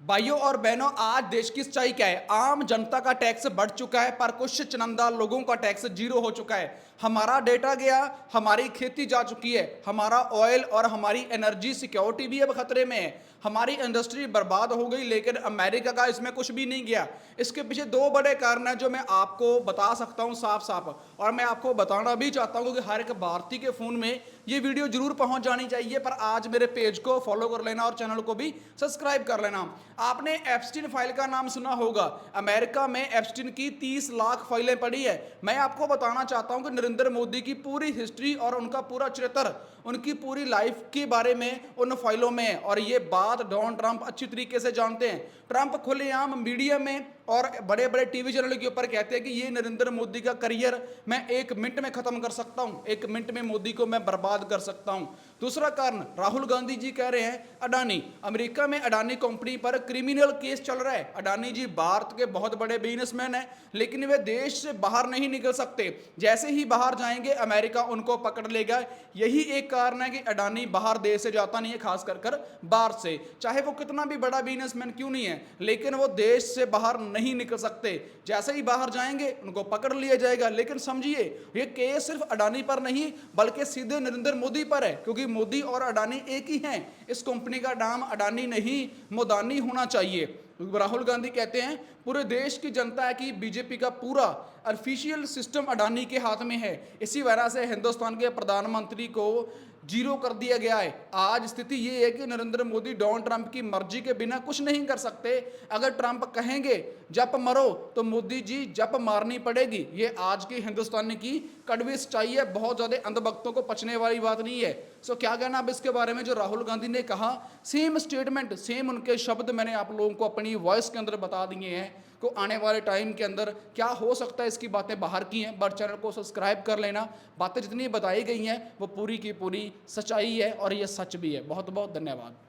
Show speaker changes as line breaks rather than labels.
भाइयों और बहनों, आज देश की सच्चाई क्या है? आम जनता का टैक्स बढ़ चुका है, पर कुछ चुनिंदा लोगों का टैक्स जीरो हो चुका है। हमारा डेटा गया, हमारी खेती जा चुकी है, हमारा ऑयल और हमारी एनर्जी सिक्योरिटी भी अब खतरे में है, हमारी इंडस्ट्री बर्बाद हो गई। लेकिन अमेरिका का इसमें कुछ भी नहीं गया। इसके पीछे दो बड़े कारण हैं जो मैं आपको बता सकता हूं साफ साफ, और मैं आपको बताना भी चाहता हूं कि हर एक भारतीय के फोन में ये वीडियो जरूर पहुंच जानी चाहिए। पर आज मेरे पेज को फॉलो कर लेना और चैनल को भी सब्सक्राइब कर लेना। आपने एप्स्टीन फाइल का नाम सुना होगा। अमेरिका में एप्स्टीन की 30 लाख फाइलें पड़ी है। मैं आपको बताना चाहता हूं कि नरेंद्र मोदी की पूरी हिस्ट्री और उनका पूरा चरित्र, उनकी पूरी लाइफ के बारे में उन फाइलों में है। और ये बात डोनाल्ड ट्रंप अच्छी तरीके से जानते हैं। ट्रंप खुलेआम मीडिया में और बड़े बड़े टीवी चैनल के ऊपर कहते हैं कि ये नरेंद्र मोदी का करियर मैं 1 मिनट में खत्म कर सकता हूं, 1 मिनट में मोदी को मैं बर्बाद कर सकता हूं। दूसरा कारण, राहुल गांधी जी कह रहे हैं अडानी, अमेरिका में अडानी कंपनी पर क्रिमिनल केस चल रहा है। अडानी जी भारत के बहुत बड़े बिजनेसमैन हैं, लेकिन वे देश से बाहर नहीं निकल सकते। जैसे ही बाहर जाएंगे अमेरिका उनको पकड़ लेगा। यही एक कारण है कि अडानी बाहर देश से जाता नहीं है, खास कर बाहर से। चाहे वो कितना भी बड़ा बिजनेसमैन क्यों नहीं है, लेकिन वो देश से बाहर नहीं निकल सकते। जैसे ही बाहर जाएंगे उनको पकड़ लिया जाएगा। लेकिन समझिए, ये केस सिर्फ अडानी पर नहीं बल्कि सीधे नरेंद्र मोदी पर है, क्योंकि मोदी और अडानी एक ही हैं। इस कंपनी का नाम अडानी नहीं मोदानी होना चाहिए। राहुल गांधी कहते हैं पूरे देश की जनता है कि बीजेपी का पूरा ऑफिशियल सिस्टम अडानी के हाथ में है। इसी वजह से हिंदुस्तान के प्रधानमंत्री को जीरो कर दिया गया है। आज स्थिति ये है कि नरेंद्र मोदी डोनाल्ड ट्रंप की मर्जी के बिना कुछ नहीं कर सकते। अगर ट्रंप कहेंगे जप मरो तो मोदी जी जप मारनी पड़ेगी। ये आज की हिंदुस्तान की कड़वी सच्चाई है। बहुत ज्यादा अंधभक्तों को पचने वाली बात नहीं है। सो क्या कहना अब इसके बारे में जो राहुल गांधी ने कहा? सेम स्टेटमेंट, सेम उनके शब्द मैंने आप लोगों को अपनी वॉइस के अंदर बता दिए हैं को आने वाले टाइम के अंदर क्या हो सकता है। इसकी बातें बाहर की हैं, बट चैनल को सब्सक्राइब कर लेना। बातें जितनी बताई गई हैं वो पूरी की पूरी सच्चाई है और ये सच भी है। बहुत बहुत धन्यवाद।